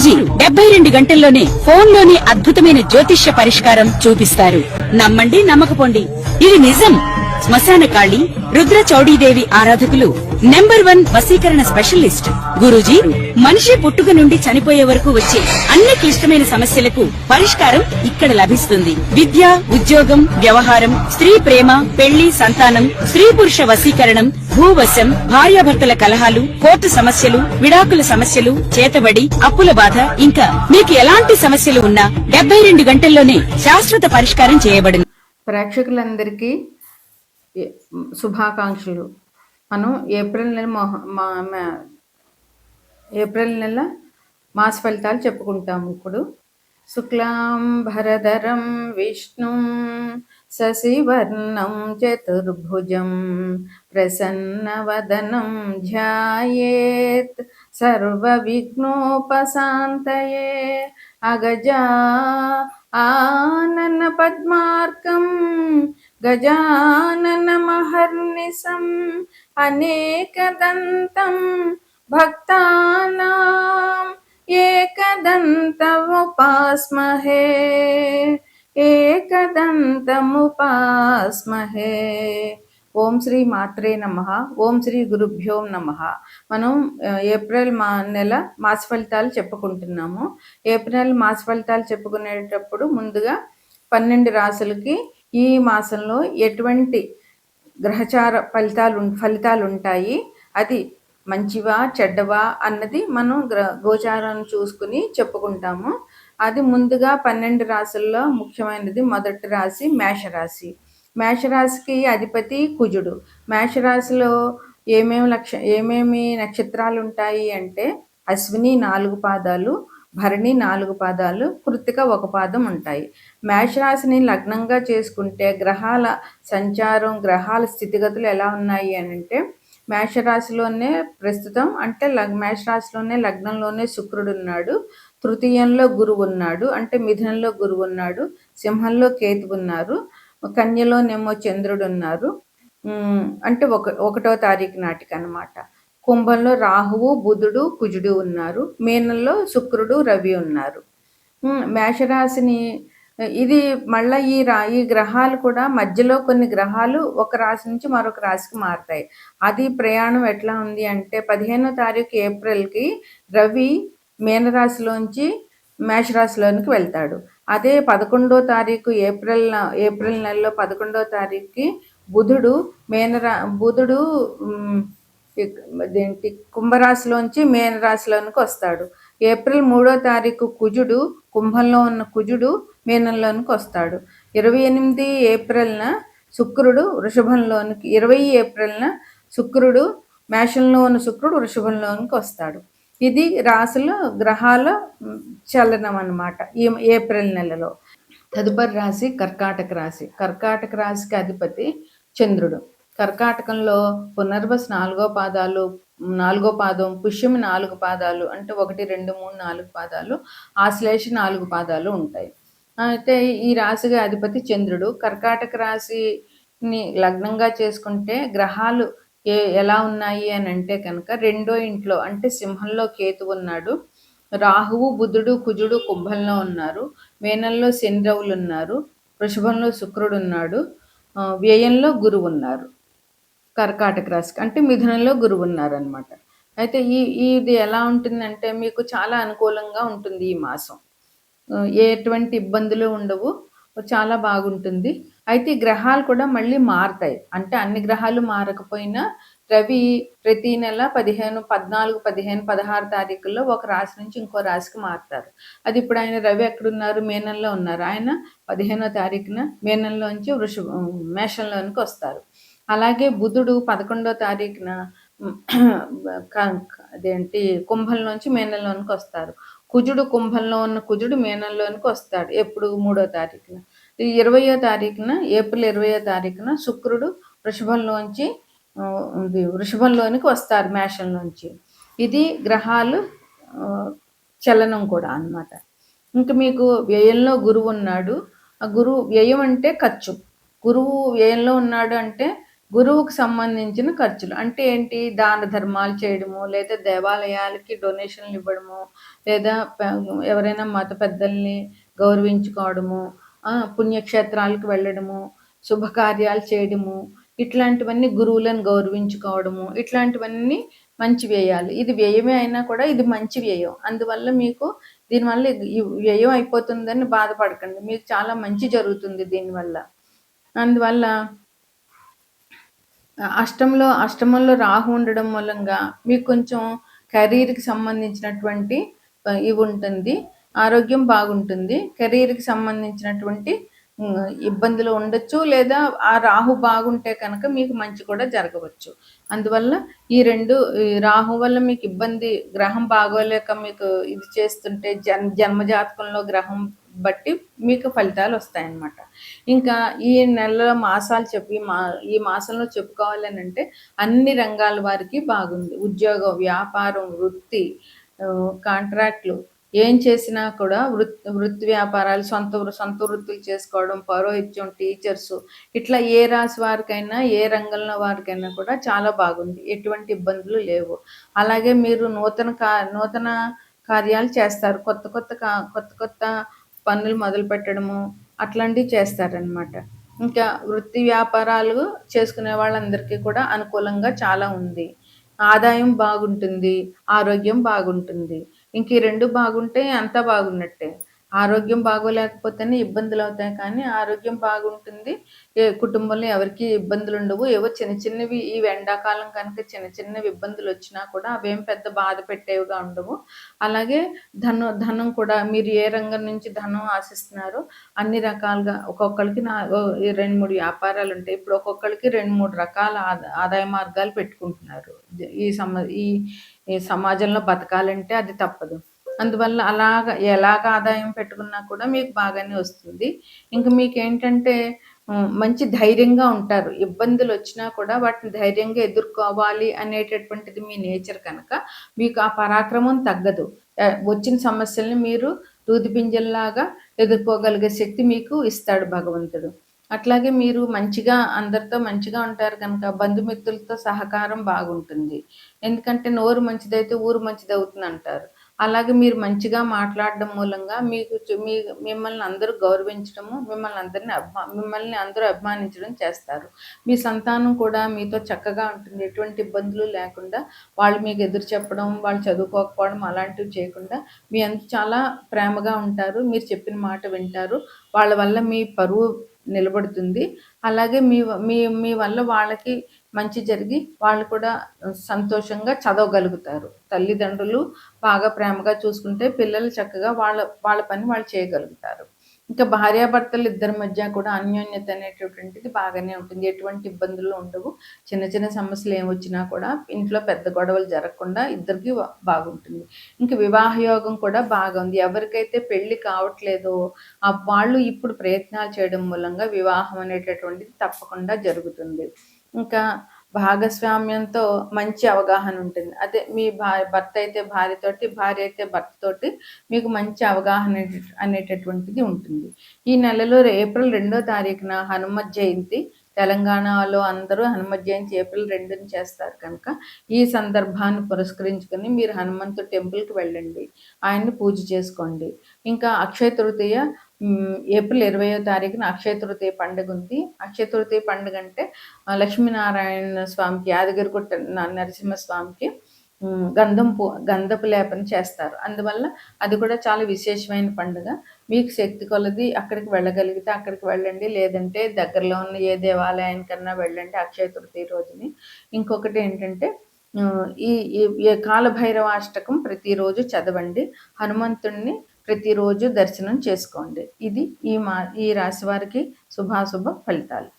గురూజీ 72 గంటల్లోనే ఫోన్లోని అద్భుతమైన జ్యోతిష్య పరిష్కారం చూపిస్తారు. నమ్మండి, నమ్మకపోండి, ఇది నిజం. శ్మశాన కాళి రుద్ర చౌడీదేవి ఆరాధకులు నంబర్ 1 వశీకరణ స్పెషలిస్ట్. గురూజీ మనిషి పుట్టుక నుండి చనిపోయే వరకు వచ్చే అన్ని క్లిష్టమైన సమస్యలకు పరిష్కారం ఇక్కడ లభిస్తుంది. విద్య, ఉద్యోగం, వ్యవహారం, స్త్రీ ప్రేమ, పెళ్లి, సంతానం, స్త్రీ పురుష వశీకరణం, భూవశం, భార్యాభర్తల కలహాలు, కోర్టు సమస్యలు, విడాకుల సమస్యలు, చేతబడి, అప్పుల బాధ, ఇంకా మీకు ఎలాంటి సమస్యలు ఉన్నా 72 గంటల్లోనే శాశ్వత పరిష్కారం చేయబడును. ప్రేక్షకులందరికీ శుభాకాంక్షలు. మనం ఏప్రిల్ నెల మాస ఫలితాలు చెప్పుకుంటాము. ఇప్పుడు శుక్లాం భరధరం విష్ణుం శశివర్ణం చతుర్భుజం ప్రసన్నవదనం ధ్యాయేత్ సర్వవిఘ్నోపశాంతయే అగజా ఆనన పద్మార్కం గజాననమహర్నిశం అనేకదంతం భక్తానాం ఏకదంతముపాస్మహే ఏకదంతముపాస్మహే. ఓం శ్రీ మాత్రే నమః. ఓం శ్రీ గురుభ్యో నమః. మనం ఏప్రిల్ నెల మాస ఫలితాలు చెప్పుకుంటున్నాము. ఏప్రిల్ మాస ఫలితాలు చెప్పుకునేటప్పుడు ముందుగా 12 రాసులకి ఈ మాసంలో ఎటువంటి గ్రహచార ఫలితాలు ఉంటాయి, అది మంచివా చెడ్డవా అన్నది మనం గోచారాన్ని చూసుకుని చెప్పుకుంటాము. అది ముందుగా 12 రాసుల్లో ముఖ్యమైనది మొదటి రాశి మేషరాశి. మేషరాశికి అధిపతి కుజుడు. మేషరాశిలో ఏమేమి నక్షత్రాలు ఉంటాయి అంటే అశ్విని 4 పాదాలు, భరణి 4 పాదాలు, కృత్తిక 1 పాదం ఉంటాయి. మేషరాశిని లగ్నంగా చేసుకుంటే గ్రహాల సంచారం, గ్రహాల స్థితిగతులు ఎలా ఉన్నాయి అని అంటే మేషరాశిలోనే ప్రస్తుతం అంటే మేషరాశిలోనే లగ్నంలోనే శుక్రుడు ఉన్నాడు, తృతీయంలో గురువు ఉన్నాడు అంటే మిథునంలో గురువు ఉన్నాడు, సింహంలో కేతు ఉన్నారు, కన్యలోనేమో చంద్రుడు ఉన్నారు అంటే 1వ తారీఖు నాటికి అన్నమాట. కుంభంలో రాహువు, బుధుడు, కుజుడు ఉన్నారు, మీనంలో శుక్రుడు, రవి ఉన్నారు. మేషరాశిని ఇది మళ్ళీ ఈ గ్రహాలు కూడా మధ్యలో కొన్ని గ్రహాలు ఒక రాశి నుంచి మరొక రాశికి మారుతాయి. అది ప్రయాణం ఎట్లా ఉంది అంటే 15వ తారీఖు ఏప్రిల్కి రవి మీనరాశిలోంచి మేషరాశిలోనికి వెళ్తాడు. అదే 11వ తారీఖు ఏప్రిల్ నెలలో 11వ తారీఖుకి బుధుడు కుంభరాశిలోంచి మీనరాశిలోనికి వస్తాడు. ఏప్రిల్ 3వ తారీఖు కుజుడు కుంభంలో ఉన్న కుజుడు మీనంలోనికి వస్తాడు. 28 ఏప్రిల్న శుక్రుడు వృషభంలోనికి 20 ఏప్రిల్న శుక్రుడు మేషంలో ఉన్న శుక్రుడు వృషభంలోనికి వస్తాడు. ఇది రాశుల గ్రహాల చలనం అన్నమాట ఈ ఏప్రిల్ నెలలో. తదుపరి రాశి కర్కాటక రాశి. కర్కాటక రాశికి అధిపతి చంద్రుడు. కర్కాటకంలో పునర్వసు 4వ పాదం, పుష్యమి 4 పాదాలు అంటే 1, 2, 3, 4 పాదాలు, ఆశ్లేష 4 పాదాలు ఉంటాయి. అయితే ఈ రాశికి అధిపతి చంద్రుడు. కర్కాటక రాశిని లగ్నంగా చేసుకుంటే గ్రహాలు ఎలా ఉన్నాయి అని అంటే కనుక 2వ ఇంట్లో అంటే సింహంలో కేతు ఉన్నాడు, రాహువు, బుధుడు, కుజుడు కుంభంలో ఉన్నారు, మీనంలో శనిరవులు ఉన్నారు, వృషభంలో శుక్రుడు ఉన్నాడు, వ్యయంలో గురువు ఉన్నారు. కర్కాటక రాశికి అంటే మిథునంలో గురువు ఉన్నారు అనమాట. అయితే ఇది ఎలా ఉంటుందంటే మీకు చాలా అనుకూలంగా ఉంటుంది. ఈ మాసం ఎటువంటి ఇబ్బందులు ఉండవు, చాలా బాగుంటుంది. అయితే ఈ గ్రహాలు కూడా మళ్ళీ మారుతాయి. అంటే అన్ని గ్రహాలు మారకపోయినా రవి ప్రతి నెల 14, 15, 16 తారీఖుల్లో ఒక రాశి నుంచి ఇంకో రాశికి మారుతారు. అది ఇప్పుడు ఆయన రవి ఎక్కడున్నారు? మీనంలో ఉన్నారు. ఆయన 15వ తారీఖున మీనంలోంచి మేషంలోనికి వస్తారు. అలాగే బుధుడు 11వ తారీఖున కుంభంలోంచి మీనంలోనికి వస్తారు. కుజుడు కుంభంలో ఉన్న కుజుడు మీనంలోనికి వస్తాడు ఎప్పుడు 3వ తారీఖున. 20వ తారీఖున ఏప్రిల్ 20వ తారీఖున శుక్రుడు వృషభంలోనికి వస్తారు మేషంలోంచి. ఇది గ్రహాలు చలనం కూడా అన్నమాట. ఇంకా మీకు వ్యయంలో గురువు ఉన్నాడు. ఆ గురువు వ్యయం అంటే ఖర్చు. గురువు వ్యయంలో ఉన్నాడు అంటే గురువుకు సంబంధించిన ఖర్చులు అంటే ఏంటి? దాన ధర్మాలు చేయడము, లేదా దేవాలయాలకి డొనేషన్లు ఇవ్వడము, లేదా ఎవరైనా మత పెద్దల్ని గౌరవించుకోవడము, పుణ్యక్షేత్రాలకు వెళ్ళడము, శుభకార్యాలు చేయడము, ఇట్లాంటివన్నీ గురువులను గౌరవించుకోవడము, ఇట్లాంటివన్నీ మంచి వ్యయాలు. ఇది వ్యయమే అయినా కూడా ఇది మంచి వ్యయం. అందువల్ల మీకు దీనివల్ల ఈ వ్యయం అయిపోతుందని బాధపడకండి. మీకు చాలా మంచి జరుగుతుంది దీనివల్ల. అందువల్ల అష్టమంలో రాహు ఉండడం మూలంగా మీకు కొంచెం కెరీర్కి సంబంధించినటువంటి ఇవి ఉంటుంది, ఆరోగ్యం బాగుంటుంది. కెరీర్కి సంబంధించినటువంటి ఇబ్బందులు ఉండొచ్చు, లేదా ఆ రాహు బాగుంటే కనుక మీకు మంచి కూడా జరగవచ్చు. అందువల్ల ఈ రాహు వల్ల మీకు ఇబ్బంది, గ్రహం బాగోలేక మీకు ఇది చేస్తుంటే జన్మజాతకంలో గ్రహం బట్టి మీకు ఫలితాలు వస్తాయన్నమాట. ఇంకా ఈ నెలలో మాసాలు ఈ మాసంలో చెప్పుకోవాలని అంటే అన్ని రంగాల వారికి బాగుంది. ఉద్యోగం, వ్యాపారం, వృత్తి, కాంట్రాక్ట్లు ఏం చేసినా కూడా వృత్తి వ్యాపారాలు, సొంత వృత్తులు చేసుకోవడం, పౌరోహిత్యం, టీచర్స్, ఇట్లా ఏ రాశి వారికైనా ఏ రంగంలో వారికైనా కూడా చాలా బాగుంది. ఎటువంటి ఇబ్బందులు లేవు. అలాగే మీరు నూతన కార్యాలు చేస్తారు. కొత్త పనులు మొదలు పెట్టడము అట్లాంటివి చేస్తారనమాట. ఇంకా వృత్తి వ్యాపారాలు చేసుకునే వాళ్ళందరికీ కూడా అనుకూలంగా చాలా ఉంది. ఆదాయం బాగుంటుంది, ఆరోగ్యం బాగుంటుంది. ఇంక ఈ 2 బాగుంటే అంతా బాగున్నట్టే. ఆరోగ్యం బాగోలేకపోతేనే ఇబ్బందులు అవుతాయి, కానీ ఆరోగ్యం బాగుంటుంది. కుటుంబంలో ఎవరికీ ఇబ్బందులు ఉండవు. ఏవో చిన్నవి ఈ ఎండాకాలం కనుక చిన్నవి ఇబ్బందులు వచ్చినా కూడా అవేం పెద్ద బాధ పెట్టేవిగా ఉండవు. అలాగే ధనం కూడా మీరు ఏ రంగం నుంచి ధనం ఆశిస్తున్నారో అన్ని రకాలుగా ఒక్కొక్కరికి 2, 3 వ్యాపారాలు ఉంటాయి. ఇప్పుడు ఒక్కొక్కరికి 2, 3 రకాల ఆదాయ మార్గాలు పెట్టుకుంటున్నారు. ఈ సమాజంలో బతకాలంటే అది తప్పదు. అందువల్ల ఎలాగ ఆదాయం పెట్టుకున్నా కూడా మీకు బాగానే వస్తుంది. ఇంకా మీకేంటంటే మంచి ధైర్యంగా ఉంటారు. ఇబ్బందులు వచ్చినా కూడా వాటిని ధైర్యంగా ఎదుర్కోవాలి అనేటటువంటిది మీ నేచర్ కనుక మీకు ఆ పరాక్రమం తగ్గదు. వచ్చిన సమస్యల్ని మీరు దూదిపింజల్లాగా ఎదుర్కోగలిగే శక్తి మీకు ఇస్తాడు భగవంతుడు. అట్లాగే మీరు అందరితో మంచిగా ఉంటారు కనుక బంధుమిత్రులతో సహకారం బాగుంటుంది. ఎందుకంటే నోరు మంచిదైతే ఊరు మంచిదవుతుంది అంటారు. అలాగే మీరు మంచిగా మాట్లాడడం మూలంగా మిమ్మల్ని అందరూ గౌరవించడము, మిమ్మల్ని అందరూ అభిమానించడం చేస్తారు. మీ సంతానం కూడా మీతో చక్కగా ఉంటుంది. ఎటువంటి ఇబ్బందులు లేకుండా వాళ్ళు మీకు ఎదురు చెప్పడం, వాళ్ళు చదువుకోకపోవడం అలాంటివి చేయకుండా మీ అందు చాలా ప్రేమగా ఉంటారు. మీరు చెప్పిన మాట వింటారు. వాళ్ళ వల్ల మీ పరువు నిలబడుతుంది. అలాగే మీ వల్ల వాళ్ళకి మంచి జరిగి వాళ్ళు కూడా సంతోషంగా చదవగలుగుతారు. తల్లిదండ్రులు బాగా ప్రేమగా చూసుకుంటే పిల్లలు చక్కగా వాళ్ళ పని వాళ్ళు చేయగలుగుతారు. ఇంకా భార్యాభర్తలు ఇద్దరి మధ్య కూడా అన్యోన్యత అనేటటువంటిది బాగానే ఉంటుంది. ఎటువంటి ఇబ్బందులు ఉండవు. చిన్న సమస్యలు ఏమొచ్చినా కూడా ఇంట్లో పెద్ద గొడవలు జరగకుండా ఇద్దరికి బాగుంటుంది. ఇంకా వివాహ యోగం కూడా బాగుంది. ఎవరికైతే పెళ్లి కావట్లేదో వాళ్ళు ఇప్పుడు ప్రయత్నాలు చేయడం మూలంగా వివాహం అనేటటువంటిది తప్పకుండా జరుగుతుంది. ఇంకా భాగస్వామ్యంతో మంచి అవగాహన ఉంటుంది. అదే మీ భర్త అయితే భార్యతోటి, భార్య అయితే భర్తతోటి మీకు మంచి అవగాహన అనేటటువంటిది ఉంటుంది. ఈ నెలలో ఏప్రిల్ 2వ తారీఖున హనుమత్ జయంతి. తెలంగాణలో అందరూ హనుమత్ జయంతి ఏప్రిల్ 2న చేస్తారు కనుక ఈ సందర్భాన్ని పురస్కరించుకొని మీరు హనుమంతు టెంపుల్కి వెళ్ళండి, ఆయన్ని పూజ చేసుకోండి. ఇంకా అక్షయ తృతీయ ఏప్రిల్ 20వ తారీఖున అక్షయ తృతీయ పండుగ ఉంది. అక్షయ తృతీయ పండుగ అంటే లక్ష్మీనారాయణ స్వామికి, యాదగిరిగుట్ట నరసింహస్వామికి గంధపు లేపన చేస్తారు. అందువల్ల అది కూడా చాలా విశేషమైన పండుగ. మీకు శక్తి కొలది అక్కడికి వెళ్ళగలిగితే అక్కడికి వెళ్ళండి, లేదంటే దగ్గరలో ఉన్న ఏ దేవాలయానికన్నా వెళ్ళండి అక్షయ తృతీయ రోజుని. ఇంకొకటి ఏంటంటే ఈ కాలభైరవాష్టకం ప్రతిరోజు చదవండి. హనుమంతుణ్ణి ప్రతిరోజు దర్శనం చేసుకోండి. ఇది ఈ రాశి వారికి శుభాశుభ ఫలితాలు.